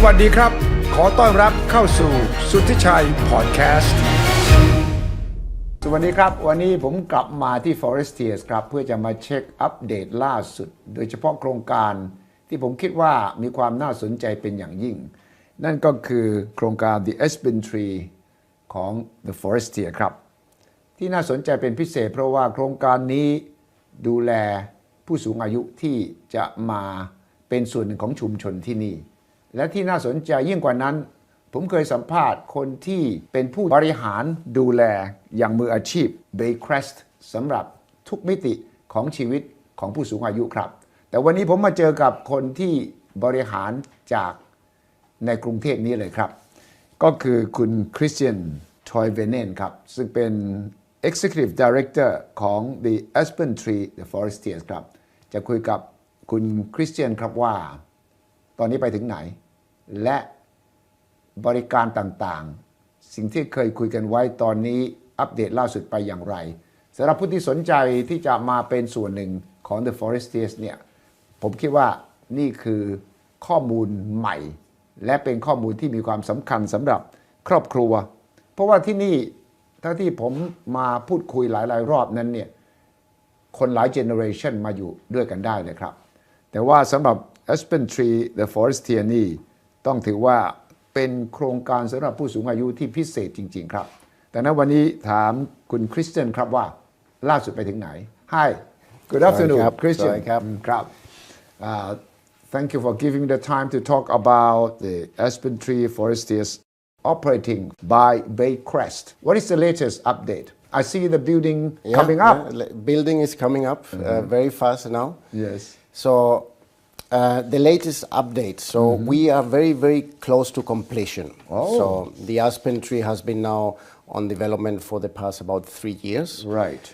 วัสดีครับขอต้อนรับเข้าสู่สุทธิชัยพอดแคสต์สวัสดีครับวันนี้ผมกลับมาที่ Forestiers ครับเพื่อจะมาเช็คอัปเดตล่าสุดโดยเฉพาะโครงการที่ผมคิดว่ามีความน่าสนใจเป็นอย่างยิ่งนั่นก็คือโครงการ The Aspen Tree ของ The Forestier ครับที่น่าสนใจเป็นพิเศษเพราะว่าโครงการนี้ดูแลผู้สูงอายุที่จะมาเป็นส่วนหนึ่งของชุมชนที่นี่และที่น่าสนใจยิ่งกว่านั้นผมเคยสัมภาษณ์คนที่เป็นผู้บริหารดูแลอย่างมืออาชีพ Baycrest สำหรับทุกมิติของชีวิตของผู้สูงอายุครับแต่วันนี้ผมมาเจอกับคนที่บริหารจากในกรุงเทพนี้เลยครับก็คือคุณคริสเตียนทอยเวเนนครับซึ่งเป็น Executive Director ของ The Aspen Tree The Forestiers ครับจะคุยกับคุณคริสเตียนครับว่าตอนนี้ไปถึงไหนและบริการต่างๆสิ่งที่เคยคุยกันไว้ตอนนี้อัปเดตล่าสุดไปอย่างไรสำหรับผู้ที่สนใจที่จะมาเป็นส่วนหนึ่งของ The Forestiers เนี่ยผมคิดว่านี่คือข้อมูลใหม่และเป็นข้อมูลที่มีความสำคัญสำหรับครอบครัวเพราะว่าที่นี่ถ้าที่ผมมาพูดคุยหลายๆรอบนั้นเนี่ยคนหลายเจเนอเรชันมาอยู่ด้วยกันได้เลยครับแต่ว่าสำหรับ Aspen Tree The Forestier นี่ต้องถือว่าเป็นโครงการสำหรับผู้สูงอายุที่พิเศษจริงๆครับแต่ณวันนี้ถามคุณคริสเตียนครับว่าล่าสุดไปถึงไหน Hi good afternoon Christian ครับ Thank you for giving the time to talk about the Aspen Tree Forestiers operating by Baycrest. What is the latest update? I see the building coming up. Building is coming up very fast now. Yes. So the latest update. So we are very, very close to completion. Oh. So the Aspen Tree has been now on development for the past about 3 years. Right.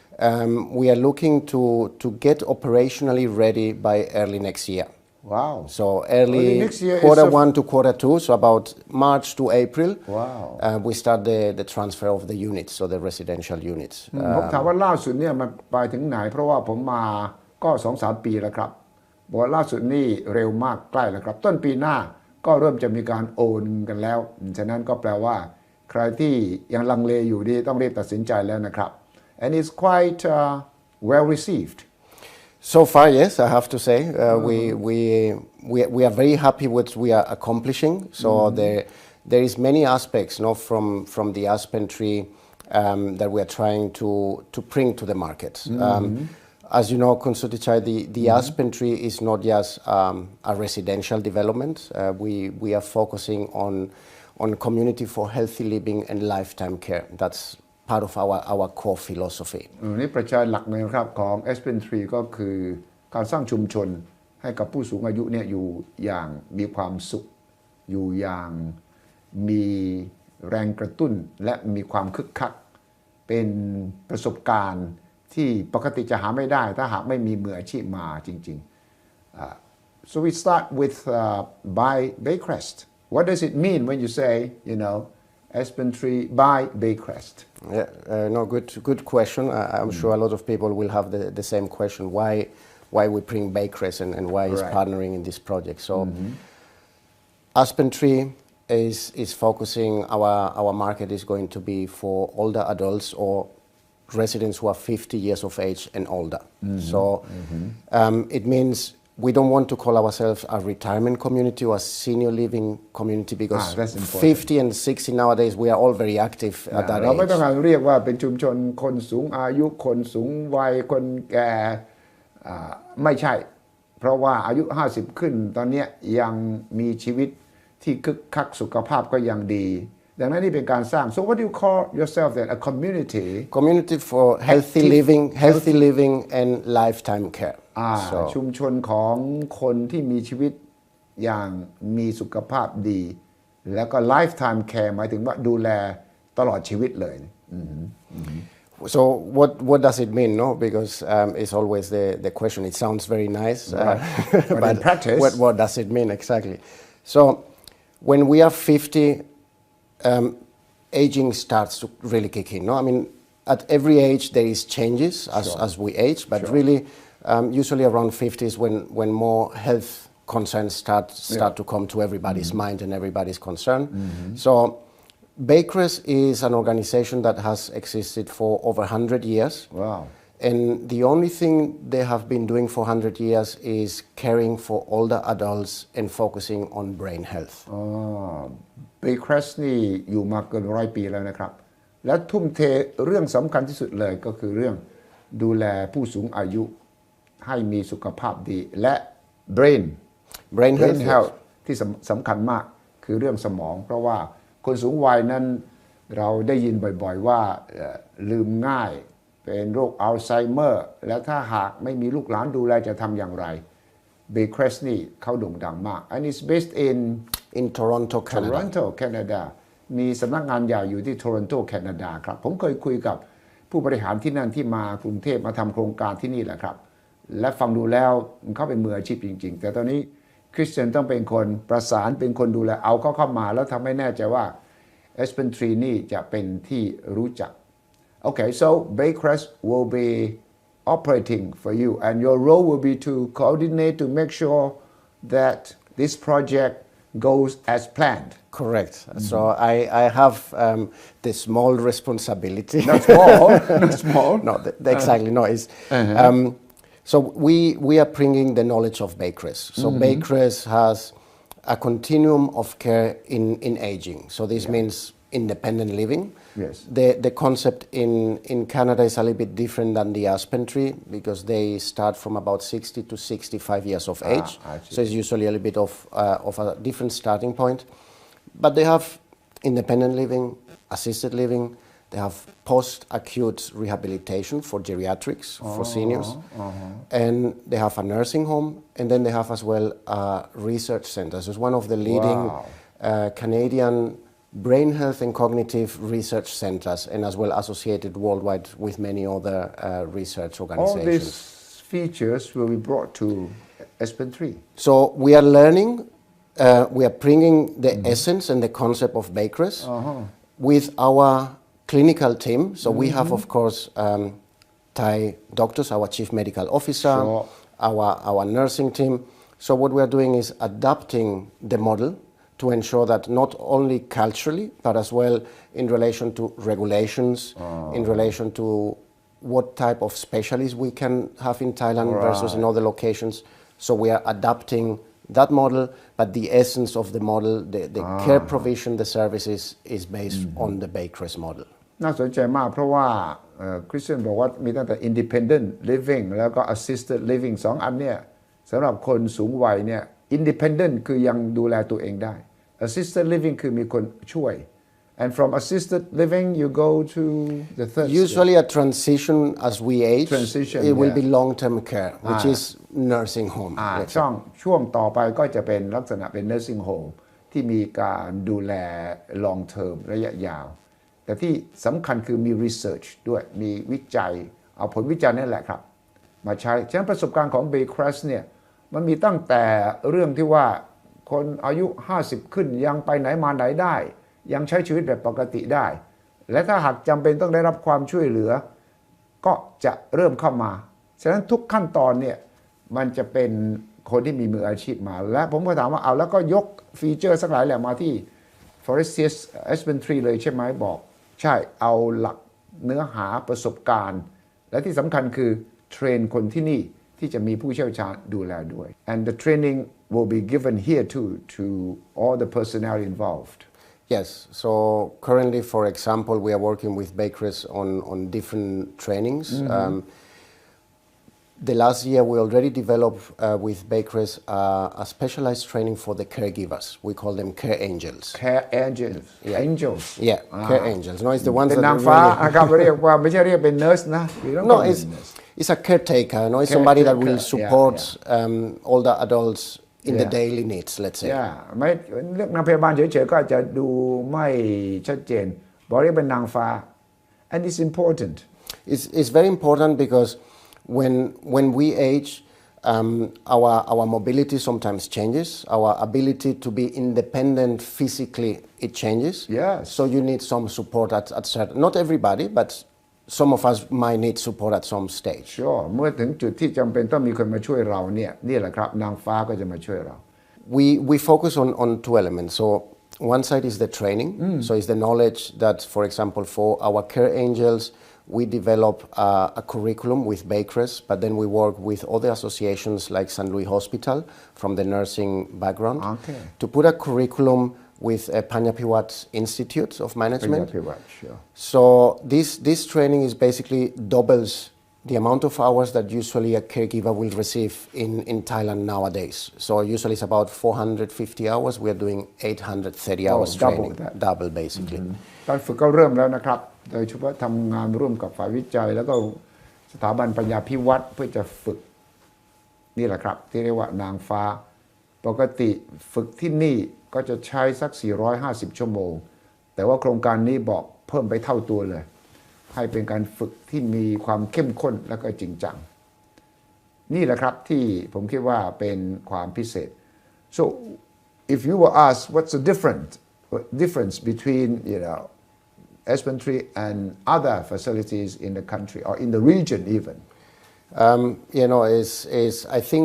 We are looking to get operationally ready by early next year. Wow. So early next year quarter one to quarter two, so about March to April. Wow. We start the transfer of the units, so the residential units. ผมถามว่าล่าสุดเนี่ยมันไปถึงไหนเพราะว่าผมมาก็ 2-3 ปีแล้วครับบอกว่าล่าสุดนี่เร็วมากใกล้แล้วครับต้นปีหน้าก็เริ่มจะมีการโอนกันแล้วฉะนั้นก็แปลว่าใครที่ยังลังเลอยู่นี่ต้องรีบตัดสินใจแล้วนะครับ and it's quite well received So far, yes, I have to say we are very happy with what we are accomplishing. So there is many aspects, from the Aspen Tree that we are trying to bring to the market. As you know, Suthichai, the Aspen Tree is not just a residential development. We are focusing on community for healthy living and lifetime care. That's part of our core philosophy. นี่ประจัยหลักเลยครับของ Aspen Tree ก็คือการสร้างชุมชนให้กับผู้สูงอายุเนี่ยอยู่อย่างมีความสุขอยู่อย่างมีแรงกระตุ้นและมีความคึกคักเป็นประสบการณ์ที่ปกติจะหาไม่ได้ถ้าหากไม่มีมืออาชีพมาจริงๆ so we start with by Baycrest what does it mean when you say Aspen Tree by Baycrest no good question I'm sure a lot of people will have the same question why we bring Baycrest and why is partnering in this project so Aspen Tree is focusing our market is going to be for older adults or residents who are 50 years of age and older. So it means we don't want to call ourselves a retirement community or a senior living community because 50 and 60 nowadays we are all very active at that เราไม่ต้อง age. การเรียกว่าเป็นชุมชนคนสูงอายุคนสูงวัยคนแก่ไม่ใช่เพราะว่าอายุ50ขึ้นตอนนี้ยังมีชีวิตที่คึกคักสุขภาพก็ยังดีดังนั้นนี่เป็นการสร้าง so what do you call yourself then a community for healthy living and lifetime care ชุมชนของคนที่มีชีวิตอย่างมีสุขภาพดีแล้วก็ lifetime care หมายถึงว่าดูแลตลอดชีวิตเลย So what does it mean? No, because it's always the question. It sounds very nice, but in practice, what does it mean exactly? So when we are 50, aging starts to really kick in. No, I mean at every age there is changes as we age, but really usually around 50 is when more health concerns start to come to everybody's mind and everybody's concern. So Baker's is an organization that has existed for over 100 years. Wow. And the only thing they have been doing for 100 years is caring for older adults and focusing on brain health. เบครัสนี่อยู่มาเกิน100 ปีแล้วนะครับ และทุ่มเทเรื่องสำคัญที่สุดเลยก็คือเรื่องดูแลผู้สูงอายุให้มีสุขภาพดีและ brain health ที่สำคัญมากคือเรื่องสมองเพราะว่าคนสูงวัยนั้นเราได้ยินบ่อยๆว่าลืมง่ายเป็นโรคอัลไซเมอร์และถ้าหากไม่มีลูกหลานดูแลจะทำอย่างไรเบครัสนี่เขาโด่งดังมาก and it's based in Toronto, Canada มีสำนักงานใหญ่อยู่ที่ Toronto แคนาดาครับผมเคยคุยกับผู้บริหารที่นั่นที่มากรุงเทพมาทำโครงการที่นี่แหละครับและฟังดูแล้วเขาเป็นมืออาชีพจริงๆแต่ตอนนี้คริสเตียนต้องเป็นคนประสานเป็นคนดูแลเอาเข้ามาแล้วทำให้แน่ใจว่า Aspen Tree นี่จะเป็นที่รู้จัก Okay, so Baycrest will be operating for you, and your role will be to coordinate to make sure that this project goes as planned. Correct. So I have the small responsibility. Not small, not small. No, exactly. No, it's, so we are bringing the knowledge of Baker's. So Baker's has a continuum of care in aging. So this means independent living. Yes. The concept in Canada is a little bit different than the Aspen Tree because they start from about 60 to 65 years of age. So it's usually a little bit of a different starting point. But they have independent living, assisted living. They have post-acute rehabilitation for geriatrics, for seniors. And they have a nursing home. And then they have as well a research center. So it's one of the leading Canadian brain health and cognitive research centers, and as well associated worldwide with many other research organizations. All these features will be brought to Aspen Tree. So we are learning, we are bringing the essence and the concept of Baker's with our clinical team. So we have, of course, Thai doctors, our chief medical officer, our nursing team. So what we are doing is adapting the model to ensure that not only culturally, but as well in relation to regulations, in relation to what type of specialists we can have in Thailand versus in other locations. So we are adapting that model, but the essence of the model, the care provision, the services is based on the Baker's model. น่าสนใจมากเพราะว่าคริสเตียนบอกว่ามีตั้งแต่ independent living แล้วก็ assisted living สองอันเนี่ยสำหรับคนสูงวัยเนี่ย independent คือยังดูแลตัวเองได้ assisted living คือมีคนช่วย and from assisted living you go to the third usually a transition as we age it will be long-term care which is nursing home ช่วงต่อไปก็จะเป็นลักษณะเป็น nursing home ที่มีการดูแล long term ระยะยาวแต่ที่สำคัญคือมี research ด้วยมีวิจัยเอาผลวิจัยนั่นแหละครับมาใช้ฉะนั้นประสบการณ์ของ Baker's เนี่ยมันมีตั้งแต่เรื่องที่ว่าคนอายุ50ขึ้นยังไปไหนมาไหนได้ยังใช้ชีวิตแบบปกติได้และถ้าหากจำเป็นต้องได้รับความช่วยเหลือก็จะเริ่มเข้ามาฉะนั้นทุกขั้นตอนเนี่ยมันจะเป็นคนที่มีมืออาชีพมาและผมก็ถามว่าเอาแล้วก็ยกฟีเจอร์สักหลายแหละมาที่ Forestiers Aspen Tree เลยใช่ไหมบอกใช่เอาหลักเนื้อหาประสบการณ์และที่สำคัญคือเทรนคนที่นี่ที่จะมีผู้เชี่ยวชาญดูแลด้วย and the training will be given here too to all the personnel involved. Yes, so currently, for example, we are working with Baker's on different trainings. The last year, we already developed with Baker's a specialized training for the caregivers. We call them care angels. Care angels. Yeah. Angels. Yeah, care angels. No, it's the ones เป็น that นางฟ้านะครับเรียกว่าไม่ใช่เรียกเป็น nurse นะ No, it's a caretaker. No, it's somebody that will support older adults in the daily needs, let's say. Yeah, ไม่เรียกนางพยาบาลเฉยๆก็อาจจะดูไม่ชัดเจนบอกเรียกเป็นนางฟ้า and it's important. It's very important because when we age, our mobility sometimes changes. Our ability to be independent physically, it changes. Yes. So you need some support at certain, not everybody, but some of us might need support at some stage. Sure เมื่อถึงจุดที่จำเป็นต้องมีคนมาช่วยเราเนี่ยนี่แหละครับนางฟ้าก็จะมาช่วยเรา We focus on two elements. So one side is the training. So it's the knowledge that, for example, for our care angels, we develop a curriculum with Bakers, but then we work with other associations like St. Louis Hospital from the nursing background to put a curriculum with Panyapiwat Institute of Management. Panyapiwat, sure. So this training is basically doubles the amount of hours that usually a caregiver will receive in Thailand nowadays. So usually it's about 450 hours. We are doing 830 hours training. Double basically. การฝึกก็เริ่มแล้วนะครับโดยเฉพาะทำงานร่วมกับฝ่ายวิจัยแล้วก็สถาบันปัญญาพิวัตรเพื่อจะฝึกนี่แหละครับที่เรียกว่านางฟ้าปกติฝึกที่นี่ก็จะใช้สัก450ชั่วโมงแต่ว่าโครงการนี้บอกเพิ่มไปเท่าตัวเลยให้เป็นการฝึกที่มีความเข้มข้นและก็จริงจังนี่แหละครับที่ผมคิดว่าเป็นความพิเศษ so if you were asked what's the difference between Aspen Tree and other facilities in the country or in the region even I think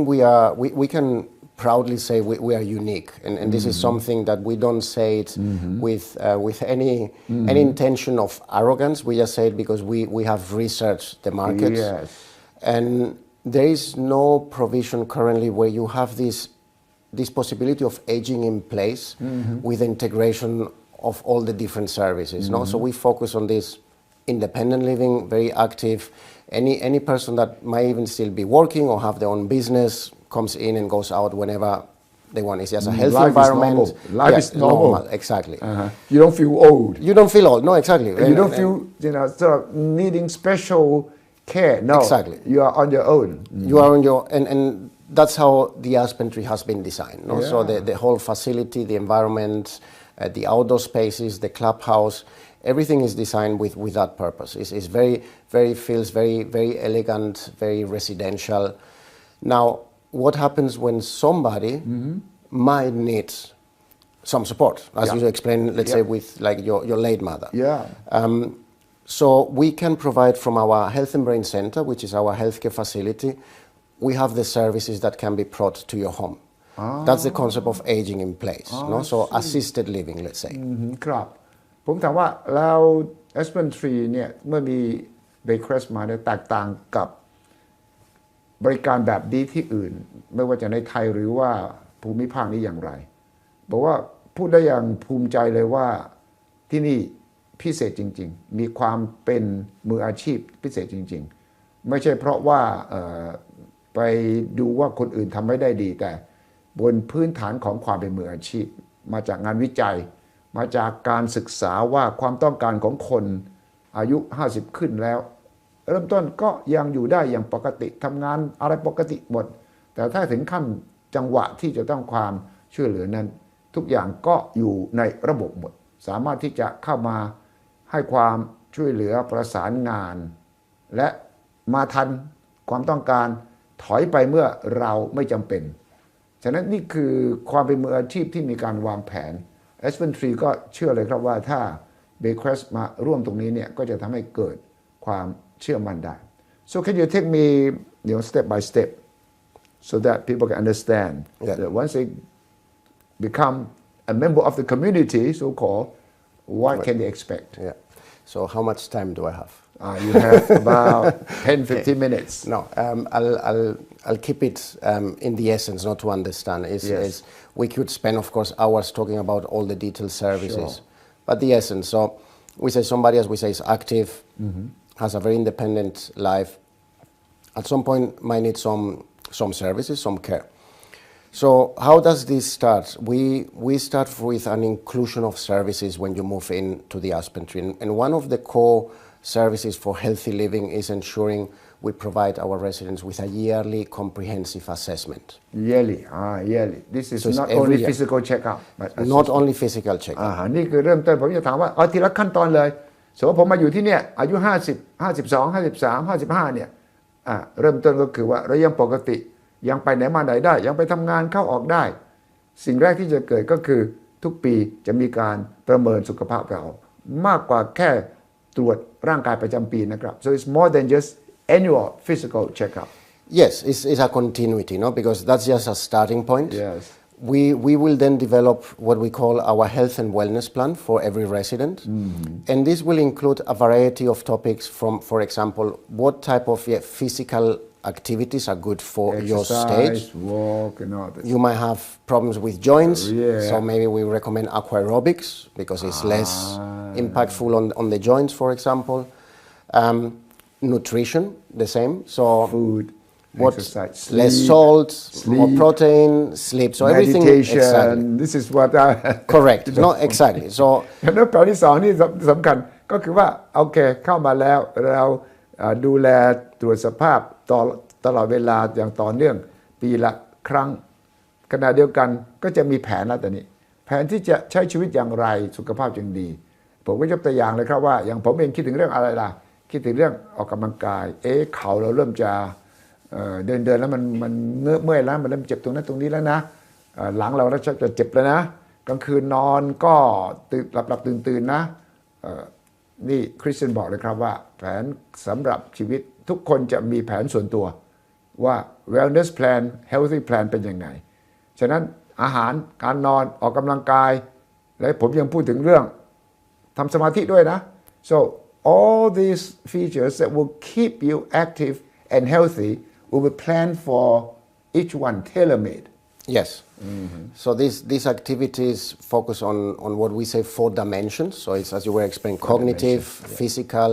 we can proudly say we are unique, and this is something that we don't say it with any intention of arrogance. We just say it because we have researched the market, and there is no provision currently where you have this possibility of aging in place with integration of all the different services. No, so we focus on this independent living, very active. Any person that might even still be working or have their own business comes in and goes out whenever they want. It's just a healthy environment. Life is normal. Exactly. You don't feel old. You don't feel old. No, exactly. You don't feel sort of needing special care. No. Exactly. You are on your own. You are on your and that's how the Aspen Tree has been designed. No? So the whole facility, the environment, the outdoor spaces, the clubhouse. Everything is designed with that purpose. It's feels very elegant, very residential. Now, what happens when somebody might need some support, as you explained, let's say with like your late mother. So we can provide from our Health and Brain Center, which is our healthcare facility, we have the services that can be brought to your home. That's the concept of aging in place. No? So assisted living, let's say. ครับผมถามว่าแล้ว Aspen Tree เนี่ยเมื่อมี Bakers มาเนี่ยแตกต่างกับบริการแบบนี้ที่อื่นไม่ว่าจะในไทยหรือว่าภูมิภาคนี้อย่างไรบอกว่าพูดได้อย่างภูมิใจเลยว่าที่นี่พิเศษจริงๆมีความเป็นมืออาชีพพิเศษจริงๆไม่ใช่เพราะว่าไปดูว่าคนอื่นทำไม่ได้ดีแต่บนพื้นฐานของความเป็นมืออาชีพมาจากงานวิจัยมาจากการศึกษาว่าความต้องการของคนอายุ50ขึ้นแล้วเริ่มต้นก็ยังอยู่ได้อย่างปกติทำงานอะไรปกติหมดแต่ถ้าถึงขั้นจังหวะที่จะต้องความช่วยเหลือนั้นทุกอย่างก็อยู่ในระบบหมดสามารถที่จะเข้ามาให้ความช่วยเหลือประสานงานและมาทันความต้องการถอยไปเมื่อเราไม่จำเป็นฉะนั้นนี่คือความเป็นมืออาชีพที่มีการวางแผน Aspen Tree ก็เชื่อเลยครับว่าถ้า Bakers มาร่วมตรงนี้เนี่ยก็จะทำให้เกิดความเชื่อมั่นได้ so can you take me step by step so that people can understand that once they become a member of the community so called what can they expect so how much time do I have you have about 10-15 minutes no I'll keep it in the essence not to understand is we could spend of course hours talking about all the detailed services but the essence so we say somebody as we say is active has a very independent life, at some point might need some services, some care. So how does this start? We start with an inclusion of services when you move into the Aspen Tree. And one of the core services for healthy living is ensuring we provide our residents with a yearly comprehensive assessment. Yearly. This is not only physical checkup, but not only physical checkup. นี่คือเริ่มต้นผมจะถามว่าเอาทีละขั้นตอนเลยสมมติผมมาอยู่ที่เนี่ยอายุ50 52 53 55เนี่ยเริ่มต้นก็คือว่าเรายังปกติยังไปไหนมาไหนได้ยังไปทำงานเข้าออกได้สิ่งแรกที่จะเกิดก็คือทุกปีจะมีการประเมินสุขภาพเรามากกว่าแค่ ตรวจร่างกายประจำปีนะครับ so it's more than just annual physical checkup Yes, it's a continuity, no? Because that's just a starting point. Yes. We will then develop what we call our health and wellness plan for every resident. And this will include a variety of topics from, for example, what type of physical activities are good for your stage. Walk and all that. You might have problems with joints, Yeah. so maybe we recommend aquarobics because it's less impactful on the joints, for example. Nutrition, the same. So Food, what exercise, less sleep, salt, more protein, sleep. So everything meditation exactly. this is what I Correct. No, exactly. So แล้วแปลที่สองนี่สำคัญก็คือว่าโอเคเข้ามาแล้วเราดูแลตรวจสภาพตลอดเวลาอย่างต่อเนื่องปีละครั้งขณะเดียวกันก็จะมีแผนแล้วแต่นี้แผนที่จะใช้ชีวิตอย่างไรสุขภาพจึงดีผมก็ยกตัวอย่างเลยครับว่าอย่างผมเองคิดถึงเรื่องอะไรล่ะคิดถึงเรื่องออกกำลังกายเข่าเราเริ่มจะเดินแล้วมันเมื่อยแล้วมันเริ่มเจ็บตรงนั้นตรงนี้แล้วนะหลังเราชักจะเจ็บแล้วนะกลางคืนนอนก็หลับตื่นนะนี่คริสเตียนบอกเลยครับว่าแผนสำหรับชีวิตทุกคนจะมีแผนส่วนตัวว่า wellness plan healthy plan เป็นยังไงฉะนั้นอาหารการนอนออกกำลังกายและผมยังพูดถึงเรื่องทำสมาธิด้วยนะ so all these features that will keep you active and healthy we will plan for each one tailor-made. Yes. So these activities focus on what we say 4 dimensions. So it's, as you were explaining, cognitive, physical,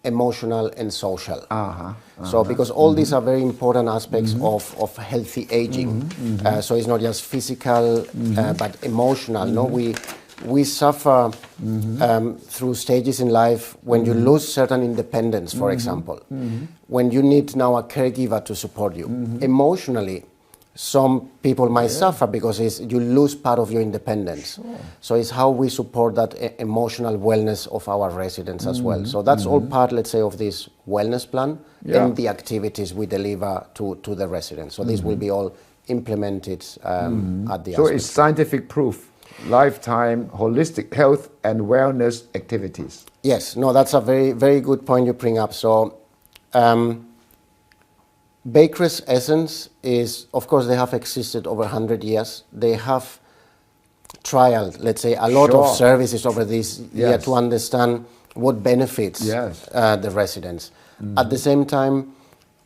emotional, and social. So because all these are very important aspects of healthy aging. So it's not just physical, but emotional. No, we suffer through stages in life when you lose certain independence, for example, when you need now a caregiver to support you. Emotionally, some people might suffer because you lose part of your independence. So it's how we support that emotional wellness of our residents as well. So that's all part, let's say, of this wellness plan and the activities we deliver to the residents. So this will be all implemented at the So it's scientific proof. Lifetime holistic health and wellness activities. Yes, no, that's a very, very good point you bring up. So, Baker's essence is, of course, they have existed over 100 years. They have trialed, let's say, a lot of services over this year to understand what benefits the residents. At the same time,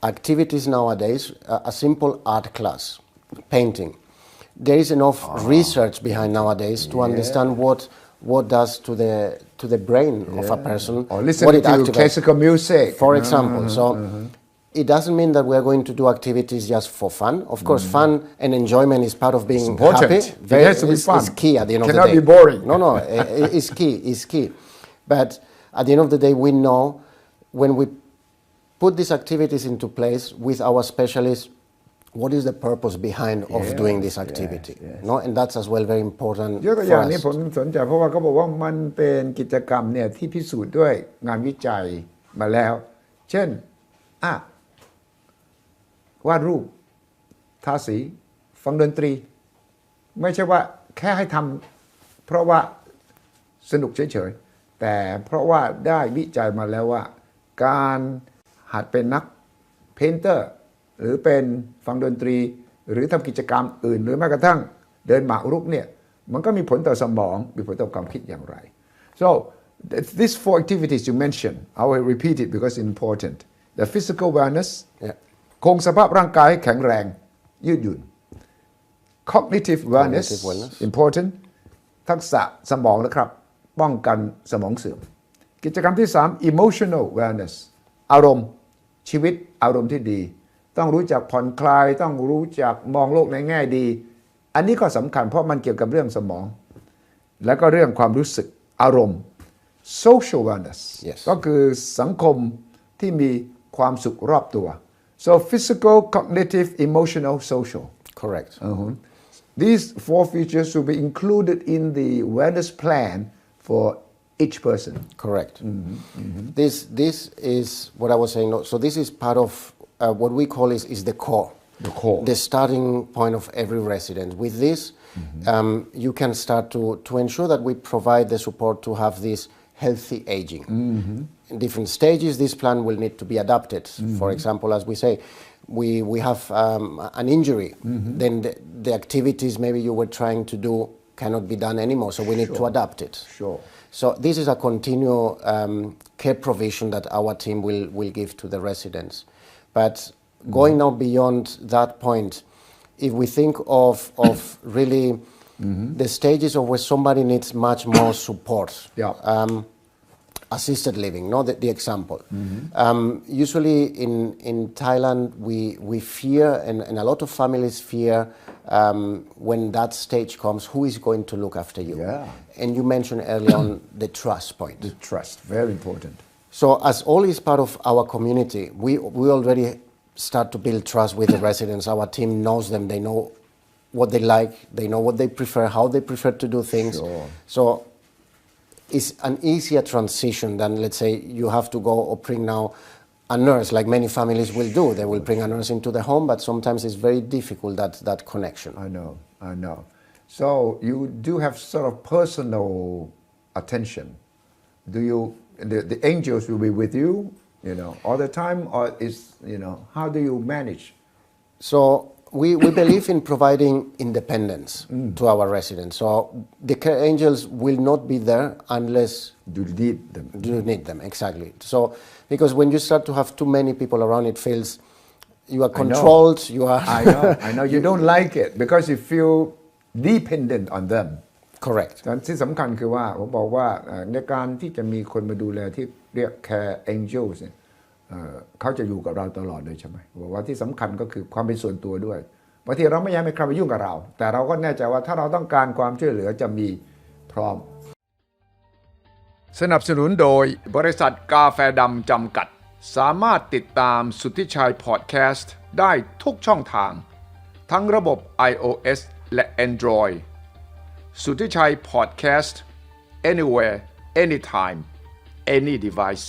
activities nowadays, a simple art class, painting. There is enough research behind nowadays to understand what does to the brain of a person. Or listening to classical music. For example. So it doesn't mean that we're going to do activities just for fun. Of course, fun and enjoyment is part of being happy. It has to be fun. It's key at the end of the day. Cannot be boring. No, it's key. It's key. But at the end of the day, we know when we put these activities into place with our specialists, what is the purpose behind of doing this activity? No, and that's as well very important ยกตัวอย่างนี้ผมสนใจเพราะว่าเขาบอกว่ามันเป็นกิจกรรมเนี่ยที่พิสูจน์ด้วยงานวิจัยมาแล้ว เช่นวาดรูปทาสีฟังดนตรีไม่ใช่ว่าแค่ให้ทำเพราะว่าสนุกเฉยๆแต่เพราะว่าได้วิจัยมาแล้วว่าการหัดเป็นนักเพนเตอร์หรือเป็นฟังดนตรีหรือทำกิจกรรมอื่นหรือแม้กระทั่งเดินหมากรุกเนี่ยมันก็มีผลต่อสมองมีผลต่อความคิดอย่างไร so these 4 activities you mentioned I will repeat it because it's important the physical wellness คงสภาพร่างกายให้แข็งแรงยืดหยุ่น cognitive wellness important ทักษะสมองนะครับป้องกันสมองเสื่อมกิจกรรมที่ 3 emotional wellness อารมณ์ชีวิตอารมณ์ที่ดีต้องรู้จักผ่อนคลายต้องรู้จักมองโลกในแง่ดีอันนี้ก็สำคัญเพราะมันเกี่ยวกับเรื่องสมองและก็เรื่องความรู้สึกอารมณ์ social wellness ก็คือสังคมที่มีความสุขรอบตัว so physical cognitive emotional social correct these 4 features will be included in the wellness plan for each person correct this is what I was saying so this is part of what we call is the core, the starting point of every resident. With this, you can start to ensure that we provide the support to have this healthy aging. In different stages, this plan will need to be adapted. For example, as we say, we have an injury, then the activities maybe you were trying to do cannot be done anymore, so we need to adapt it. Sure. So this is a continual care provision that our team will give to the residents. But going now beyond that point, if we think of really the stages of where somebody needs much more support, assisted living, no, the example. Usually in Thailand, we fear, and a lot of families fear when that stage comes, who is going to look after you? Yeah. And you mentioned earlier on the trust point. The trust, very important. So as all is part of our community, we already start to build trust with the residents. Our team knows them. They know what they like. They know what they prefer, how they prefer to do things. Sure. So it's an easier transition than, let's say, you have to go or bring now a nurse, like many families will do. They will bring a nurse into the home, but sometimes it's very difficult, that connection. I know. So you do have sort of personal attention. Do you, the angels will be with you, all the time, or is, how do you manage? So we believe in providing independence to our residents. So the care angels will not be there unless You need them. you need them, exactly. So because when you start to have too many people around, it feels you are controlled. You are. I know. You don't like it because you feel dependent on them. Correct. ที่สำคัญคือว่าผมบอกว่าในการที่จะมีคนมาดูแลที่เรียก care angels เนี่ยเขาจะอยู่กับเราตลอดเลยใช่ไหมบอกว่าที่สำคัญก็คือความเป็นส่วนตัวด้วยบางทีเราไม่อยากให้ใครมายุ่งกับเราแต่เราก็แน่ใจว่าถ้าเราต้องการความช่วยเหลือจะมีพร้อมสนับสนุนโดยบริษัทกาแฟดำจำกัดสามารถติดตามสุทธิชัยพอดแคสต์ได้ทุกช่องทางทั้งระบบ iOS และ Android สุทธิชัยพอดแคสต์ anywhere anytime any device